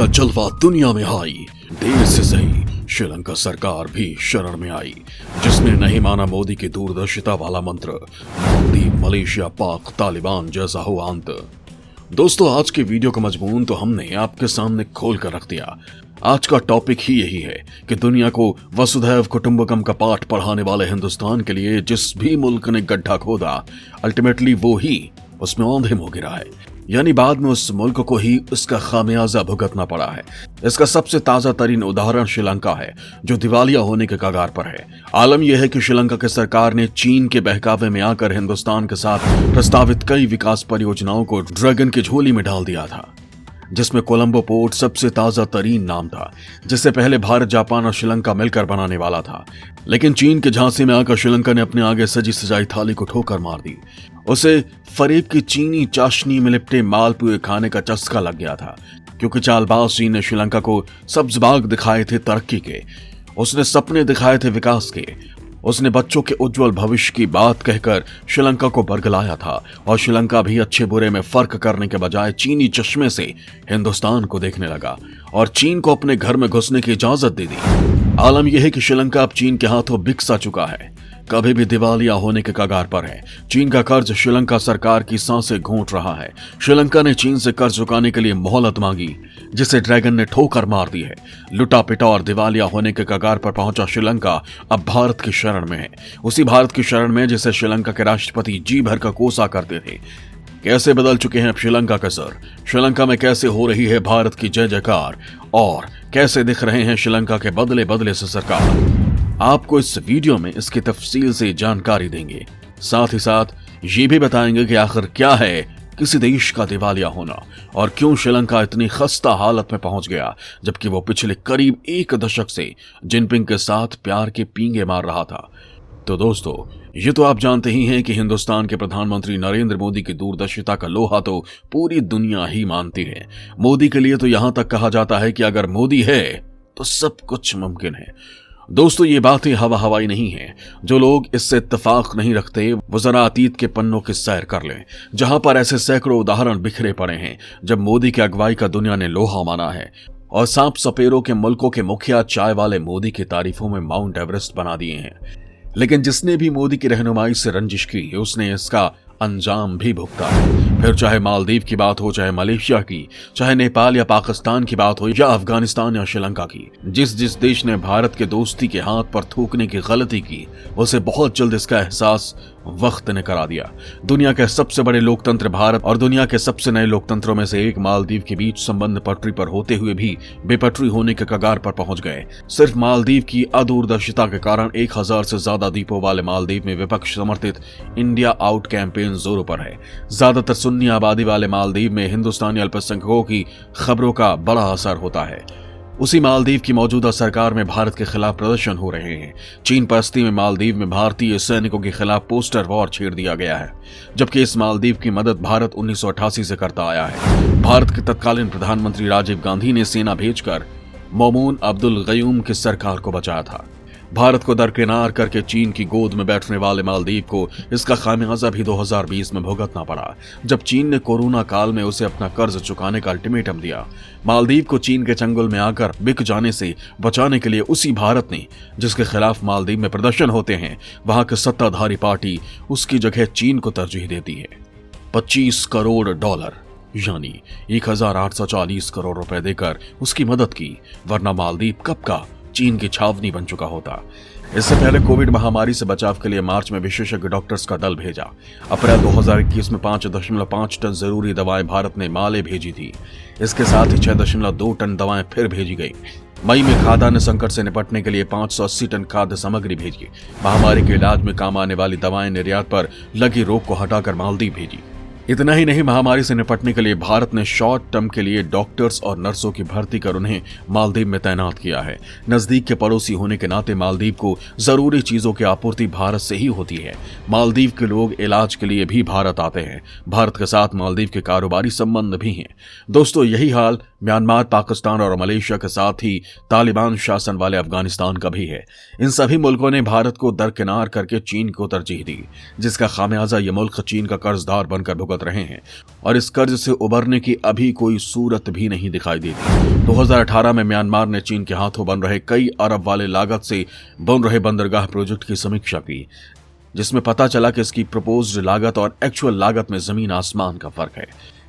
का जलवा दुनिया में आई। देर से सही श्रीलंका सरकार भी शरण में आई, जिसने नहीं माना मोदी की दूरदर्शिता वाला मंत्र, मालदीव, मलेशिया, पाक, तालिबान जैसा हो अंत। दोस्तों, आज के वीडियो का मजमून तो हमने आपके सामने खोल कर रख दिया। आज का टॉपिक ही यही है कि दुनिया को वसुधैव कुटुंबकम का पाठ पढ़ाने वाले हिंदुस्तान के लिए जिस भी मुल्क ने गड्ढा खोदा, अल्टीमेटली वो ही उसमें औंधे मुंह गिरा है, यानी बाद में उस मुल्क को ही इसका खामियाजा भुगतना पड़ा है। इसका सबसे ताजा तरीन उदाहरण श्रीलंका है, जो दिवालिया होने के कगार पर है। आलम यह है कि श्रीलंका की सरकार ने चीन के बहकावे में आकर हिंदुस्तान के साथ प्रस्तावित कई विकास परियोजनाओं को ड्रैगन की झोली में डाल दिया था, जिसमें कोलंबो पोर्ट सबसे ताजा तरीन नाम था, जिससे पहले भारत, जापान और श्रीलंका मिलकर बनाने वाला था। लेकिन चीन के झांसे में आकर श्रीलंका ने अपने आगे सजी सजाई थाली को ठोकर मार दी। उसे फरेब की चीनी चाशनी में लिपटे मालपुए खाने का चस्का लग गया था, क्योंकि चालबाज चीन ने श्रीलंका को सब्ज बाग दिखाए थे तरक्की के, उसने सपने दिखाए थे विकास के, उसने बच्चों के उज्जवल भविष्य की बात कहकर श्रीलंका को बरगलाया था, और श्रीलंका भी अच्छे बुरे में फर्क करने के बजाय चीनी चश्मे से हिंदुस्तान को देखने लगा और चीन को अपने घर में घुसने की इजाजत दे दी। आलम यह है कि श्रीलंका अब चीन के हाथों बिक सा चुका है, कभी भी दिवालिया होने के कगार पर है। चीन का कर्ज श्रीलंका सरकार की सांसें घूंट रहा है। श्रीलंका ने चीन से कर्ज चुकाने के लिए मोहलत मांगी, जिसे ड्रैगन ने ठोकर मार दी है। लुटा पिटा और दिवालिया होने के कगार पर पहुंचा श्रीलंका अब भारत की शरण में है, उसी भारत की शरण में जिसे श्रीलंका के राष्ट्रपति जी भर का कोसा करते थे। कैसे बदल चुके हैं अब श्रीलंका का सर, श्रीलंका में कैसे हो रही है भारत की जय जयकार, और कैसे दिख रहे हैं श्रीलंका के बदले बदले से सरकार, आपको इस वीडियो में इसकी तफसील से जानकारी देंगे। साथ ही साथ ये भी बताएंगे कि आखिर क्या है किसी देश का दिवालिया होना और क्यों श्रीलंका इतनी खस्ता हालत में पहुंच गया, जबकि वो पिछले करीब एक दशक से जिनपिंग के साथ प्यार के पींगे मार रहा था। तो दोस्तों, ये तो आप जानते ही हैं कि हिंदुस्तान के प्रधानमंत्री नरेंद्र मोदी की दूरदर्शिता का लोहा तो पूरी दुनिया ही मानती है। मोदी के लिए तो यहां तक कहा जाता है कि अगर मोदी है तो सब कुछ मुमकिन है। दोस्तों, ये बातें हवा हवाई नहीं है। जो लोग इससे इत्तेफाक नहीं रखते वो जरा अतीत के पन्नों की सैर कर लें, जहां पर ऐसे सैकड़ों उदाहरण बिखरे पड़े हैं जब मोदी की अगुवाई का दुनिया ने लोहा माना है और सांप सपेरों के मुल्कों के मुखिया चाय वाले मोदी की तारीफों में माउंट एवरेस्ट बना दिए हैं। लेकिन जिसने भी मोदी की रहनुमाई से रंजिश की, उसने इसका अंजाम भी भुगता है। फिर चाहे मालदीव की बात हो, चाहे मलेशिया की, चाहे नेपाल या पाकिस्तान की बात हो, या अफगानिस्तान या श्रीलंका की, जिस जिस देश ने भारत के दोस्ती के हाथ पर थूकने की गलती की, उसे बहुत जल्द इसका एहसास वक्त ने करा दिया। दुनिया के सबसे बड़े लोकतंत्र भारत और दुनिया के सबसे नए लोकतंत्रों में से एक मालदीव के बीच संबंध पटरी पर होते हुए भी बेपटरी होने के कगार पर पहुंच गए। सिर्फ मालदीव की अदूरदर्शिता के कारण 1000 से ज्यादा द्वीपों वाले मालदीव में विपक्ष समर्थित इंडिया आउट कैंपेन जोरों पर है। ज्यादातर सुन्नी आबादी वाले मालदीव में हिंदुस्तानी अल्पसंख्यकों की खबरों का बड़ा असर होता है। उसी मालदीव की मौजूदा सरकार में भारत के खिलाफ प्रदर्शन हो रहे हैं। चीन परस्ती में मालदीव में भारतीय सैनिकों के खिलाफ पोस्टर वॉर छेड़ दिया गया है, जबकि इस मालदीव की मदद भारत 1988 से करता आया है। भारत के तत्कालीन प्रधानमंत्री राजीव गांधी ने सेना भेजकर मौमून अब्दुल गयूम की सरकार को बचाया था। भारत को दरकिनार करके चीन की गोद में बैठने वाले मालदीव को इसका खामियाजा भी 2020 में भुगतना पड़ा, जब चीन ने कोरोना काल में उसे अपना कर्ज चुकाने का अल्टीमेटम दिया। मालदीव को चीन के चंगुल में आकर बिक जाने से बचाने के लिए उसी भारत ने, जिसके खिलाफ मालदीव में प्रदर्शन होते हैं, वहां की सत्ताधारी पार्टी उसकी जगह चीन को तरजीह देती है। $25 करोड़ यानी 1840 करोड़ रुपए देकर उसकी मदद की, वरना मालदीव कब का चीन की छावनी बन चुका होता। इससे पहले कोविड महामारी से बचाव के लिए मार्च में विशेषज्ञ डॉक्टर्स का दल भेजा। अप्रैल 2021 में 5.5 टन जरूरी दवाएं भारत ने माले भेजी थी। इसके साथ ही 6.2 टन दवाएं फिर भेजी गई। मई में खाद्यान्न संकट से निपटने के लिए 580 टन खाद्य सामग्री भेजी। महामारी के इलाज में काम आने वाली दवाएं निर्यात पर लगी रोक को हटाकर मालदीव भेजी। इतना ही नहीं, महामारी से निपटने के लिए भारत ने शॉर्ट टर्म के लिए डॉक्टर्स और नर्सों की भर्ती कर उन्हें मालदीव में तैनात किया है। नजदीक के पड़ोसी होने के नाते मालदीव को जरूरी चीजों की आपूर्ति भारत से ही होती है। मालदीव के लोग इलाज के लिए भी भारत आते हैं। भारत के साथ मालदीव के कारोबारी संबंध भी हैं। दोस्तों, यही हाल म्यांमार, पाकिस्तान और मलेशिया के साथ ही तालिबान शासन वाले अफगानिस्तान का भी है। इन सभी मुल्कों ने भारत को दरकिनार करके चीन को तरजीह दी, जिसका खामियाजा ये मुल्क चीन का कर्जदार बनकर भुगत रहे हैं और इस कर्ज से उबरने की अभी कोई सूरत भी नहीं दिखाई देती। 2018 में म्यांमार ने चीन के हाथों बन रहे कई अरब वाले लागत से बन रहे बंदरगाह प्रोजेक्ट की समीक्षा की, जिसमें पता चला कि इसकी प्रपोज्ड लागत और एक्चुअल लागत में जमीन आसमान का फर्क है।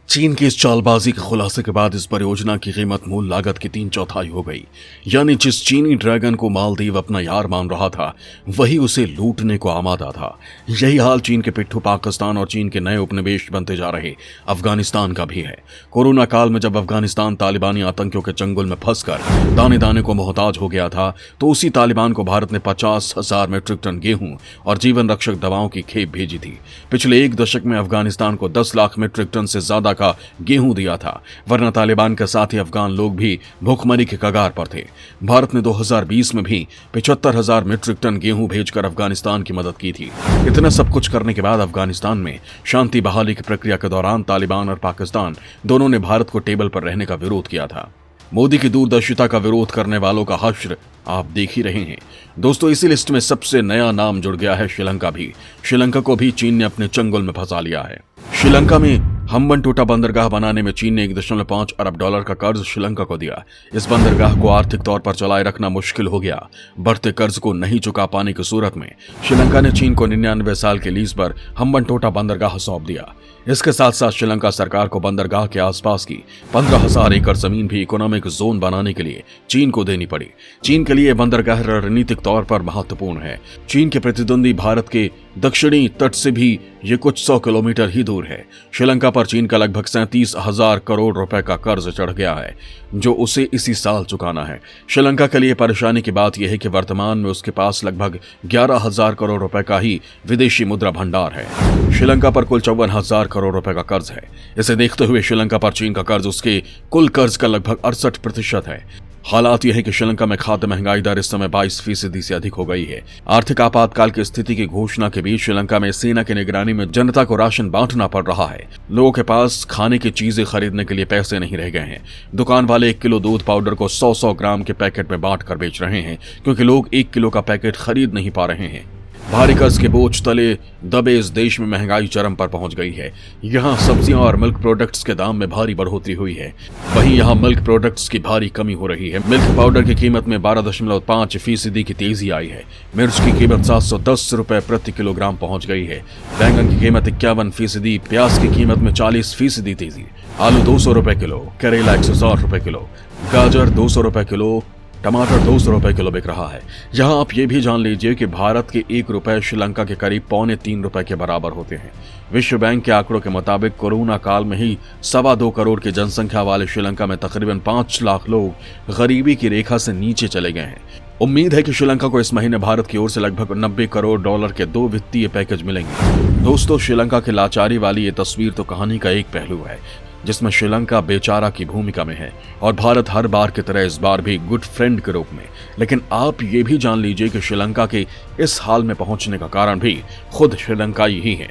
चीन की इस चालबाजी के खुलासे के बाद इस परियोजना की कीमत मूल लागत की 3/4 हो गई। यानी जिस चीनी ड्रैगन को मालदीव अपना यार मान रहा था, वही उसे लूटने को आमादा था। यही हाल चीन के पिट्ठू पाकिस्तान और चीन के नए उपनिवेश बनते जा रहे अफगानिस्तान का भी है। कोरोना काल में जब अफगानिस्तान तालिबानी आतंकियों के चंगुल में फंसकर दाने दाने को मोहताज हो गया था, तो उसी तालिबान को भारत ने 50,000 मीट्रिक टन गेहूं और जीवन रक्षक दवाओं की खेप भेजी थी। पिछले एक दशक में अफगानिस्तान को 10 लाख मीट्रिक टन से ज्यादा का गेहूं दिया था, वरना तालिबान के साथ ही अफगान लोग भी भूखमरी के कगार पर थे। भारत ने 2020 में भी 75,000 मीट्रिक टन गेहूं भेजकर अफगानिस्तान की मदद की थी। इतना सब कुछ करने के बाद अफगानिस्तान में शांति बहाली की प्रक्रिया के दौरान तालिबान और पाकिस्तान दोनों ने भारत को टेबल पर रहने का विरोध किया था। मोदी की दूरदर्शिता का विरोध करने वालों का हश्र आप देख ही रहे हैं। दोस्तों, इसी लिस्ट में सबसे नया नाम जुड़ गया है श्रीलंका भी। श्रीलंका को भी चीन ने अपने चंगुल में फंसा लिया है। श्रीलंका में हम्बनटोटा बंदरगाह बनाने में चीन ने $1.5 अरब का कर्ज श्रीलंका को दिया। इस बंदरगाह को आर्थिक तौर पर चलाए रखना मुश्किल हो गया। बढ़ते कर्ज को नहीं चुका पाने की सूरत में श्रीलंका ने चीन को 99 साल के लीज पर हम्बनटोटा बंदरगाह सौंप दिया। इसके साथ साथ श्रीलंका सरकार को बंदरगाह के आसपास की 15,000 एकड़ जमीन भी इकोनॉमिक जोन बनाने के लिए चीन को देनी पड़ी। चीन के लिए बंदरगाह रणनीतिक तौर पर महत्वपूर्ण है। चीन के प्रतिद्वंदी भारत के दक्षिणी तट से भी ये कुछ 100 किलोमीटर ही दूर है। श्रीलंका पर चीन का लगभग 37,000 करोड़ रुपए का कर्ज चढ़ गया है, जो उसे इसी साल चुकाना है। श्रीलंका के लिए परेशानी की बात यह है कि वर्तमान में उसके पास लगभग 11,000 करोड़ रुपए का ही विदेशी मुद्रा भंडार है। श्रीलंका पर कुल 54,000 करोड़ रुपए का कर्ज है। इसे देखते हुए श्रीलंका पर चीन का कर्ज उसके कुल कर्ज का लगभग 68% है। हालात यह है कि श्रीलंका में खाद्य महंगाई दर इस समय 22% से अधिक हो गई है। आर्थिक आपातकाल की स्थिति की घोषणा के बीच श्रीलंका में सेना की निगरानी में जनता को राशन बांटना पड़ रहा है। लोगों के पास खाने की चीजें खरीदने के लिए पैसे नहीं रह गए हैं। दुकान वाले 1 किलो दूध पाउडर को 100-100 ग्राम के पैकेट में बांट कर बेच रहे हैं, क्योंकि लोग 1 किलो का पैकेट खरीद नहीं पा रहे हैं। भारी कर्ज के बोझ तले दबे इस देश में महंगाई चरम पर पहुंच गई है। यहाँ सब्जियां और मिल्क प्रोडक्ट्स के दाम में भारी बढ़ोतरी हुई है। वहीं यहाँ मिल्क प्रोडक्ट्स की भारी कमी हो रही है। मिल्क पाउडर की कीमत में 12.5% की तेजी आई है। मिर्च की कीमत 710 रुपए प्रति किलोग्राम पहुंच गई है। बैंगन की कीमत 51%, प्याज की कीमत में 40% तेजी। आलू 200 रुपए किलो, करेला 160 रुपए किलो, गाजर 200 रुपए किलो, टमाटर 200 रुपए किलो बिक रहा है। यहाँ आप ये भी जान लीजिए कि भारत के 1 रुपए श्रीलंका के करीब 2.25 रुपए के बराबर होते हैं। विश्व बैंक के आंकड़ों के मुताबिक कोरोना काल में ही 2.25 करोड़ की जनसंख्या वाले श्रीलंका में तकरीबन 5 लाख लोग गरीबी की रेखा से नीचे चले गए हैं। उम्मीद है कि श्रीलंका को इस महीने भारत की ओर से लगभग $90 करोड़ के 2 वित्तीय पैकेज मिलेंगे। दोस्तों, श्रीलंका की लाचारी वाली ये तस्वीर तो कहानी का एक पहलू है, जिसमें श्रीलंका बेचारा की भूमिका में है और भारत हर बार की तरह इस बार भी गुड फ्रेंड के रूप में। लेकिन आप ये भी जान लीजिए कि श्रीलंका के इस हाल में पहुंचने का कारण भी खुद श्रीलंकाई ही है।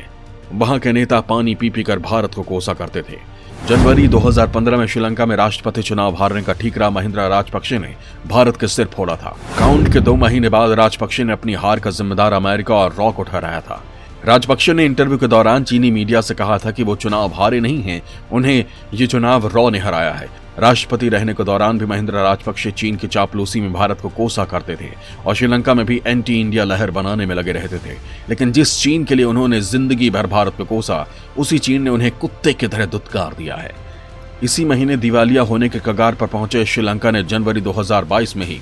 वहां के नेता पानी पी पी कर भारत को कोसा करते थे। जनवरी 2015 में श्रीलंका में राष्ट्रपति चुनाव हारने का ठीकरा महिंद्रा राजपक्षे ने भारत के सिर फोड़ा था। काउंट के 2 महीने बाद राजपक्षे ने अपनी हार का जिम्मेदार अमेरिका और रॉ को ठहराया था। राजपक्षे ने इंटरव्यू के दौरान चीनी मीडिया से कहा था कि वो चुनाव हारे नहीं हैं, उन्हें ये चुनाव रॉ ने हराया है। राष्ट्रपति रहने के दौरान भी महिंद्रा राजपक्षे चीन की चापलूसी में भारत को कोसा करते थे और श्रीलंका में भी एंटी इंडिया लहर बनाने में लगे रहते थे। लेकिन जिस चीन के लिए उन्होंने जिंदगी भर भारत को कोसा, उसी चीन ने उन्हें कुत्ते की तरह दुत्कार दिया है। इसी महीने दिवालिया होने के कगार पर पहुंचे श्रीलंका ने जनवरी 2022 में ही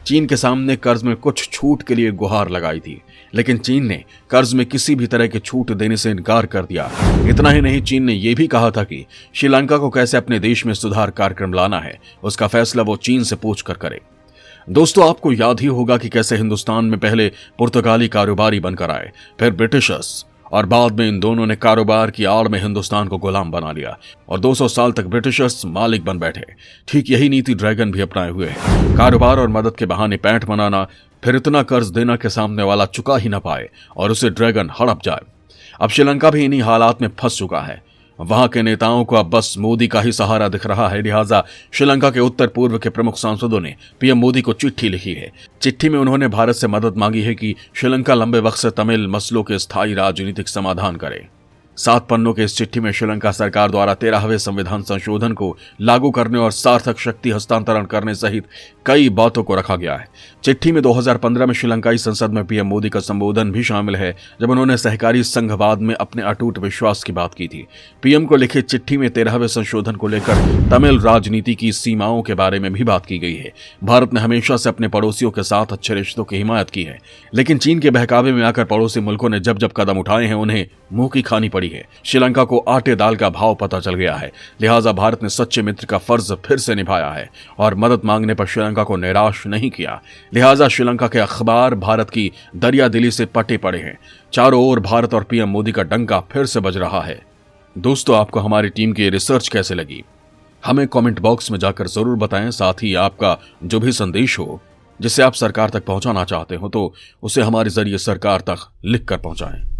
चीन के सामने कर्ज में कुछ छूट के लिए गुहार लगाई थी, लेकिन चीन ने कर्ज में किसी भी तरह की छूट देने से इनकार कर दिया। इतना ही नहीं, चीन ने यह भी कहा था कि श्रीलंका को कैसे अपने देश में सुधार कार्यक्रम लाना है, उसका फैसला वो चीन से पूछकर करे। दोस्तों, आपको याद ही होगा कि कैसे हिंदुस्तान में पहले पुर्तगाली कारोबारी बनकर आए, फिर ब्रिटिशर्स, और बाद में इन दोनों ने कारोबार की आड़ में हिंदुस्तान को गुलाम बना लिया और 200 साल तक ब्रिटिशर्स मालिक बन बैठे। ठीक यही नीति ड्रैगन भी अपनाए हुए है। कारोबार और मदद के बहाने पैंठ बनाना, फिर इतना कर्ज देना कि सामने वाला चुका ही ना पाए और उसे ड्रैगन हड़प जाए। अब श्रीलंका भी इन्हीं हालात में फंस चुका है। वहां के नेताओं को अब बस मोदी का ही सहारा दिख रहा है। लिहाजा श्रीलंका के उत्तर पूर्व के प्रमुख सांसदों ने पीएम मोदी को चिट्ठी लिखी है। चिट्ठी में उन्होंने भारत से मदद मांगी है कि श्रीलंका लंबे वक्त से तमिल मसलों के स्थायी राजनीतिक समाधान करे। 7 पन्नों के इस चिट्ठी में श्रीलंका सरकार द्वारा 13वें संविधान संशोधन को लागू करने और सार्थक शक्ति हस्तांतरण करने सहित कई बातों को रखा गया है। चिट्ठी में 2015 में श्रीलंकाई संसद में पीएम मोदी का संबोधन भी शामिल है, जब उन्होंने सहकारी संघवाद में अपने अटूट विश्वास की बात की थी। पीएम को लिखित चिट्ठी में 13वें संशोधन को लेकर तमिल राजनीति की सीमाओं के बारे में भी बात की गई है। भारत ने हमेशा से अपने पड़ोसियों के साथ अच्छे रिश्तों की हिमायत की है, लेकिन चीन के बहकावे में आकर पड़ोसी मुल्कों ने जब जब कदम उठाए हैं उन्हें मुंह की खानी पड़ी है। श्रीलंका को आटे दाल का भाव पता चल गया है। लिहाजा भारत ने सच्चे मित्र का फर्ज फिर से निभाया है और मदद मांगने पर श्रीलंका को निराश नहीं किया। लिहाजा श्रीलंका के अखबार भारत की दरिया दिली से पटे पड़े हैं। चारों ओर भारत और पीएम मोदी का डंका फिर से बज रहा है। दोस्तों, आपको हमारी टीम की रिसर्च कैसे लगी हमें कमेंट बॉक्स में जाकर जरूर बताएं। साथ ही आपका जो भी संदेश हो जिसे आप सरकार तक पहुंचाना चाहते हो तो उसे हमारे जरिए सरकार तक लिख कर पहुंचाएं।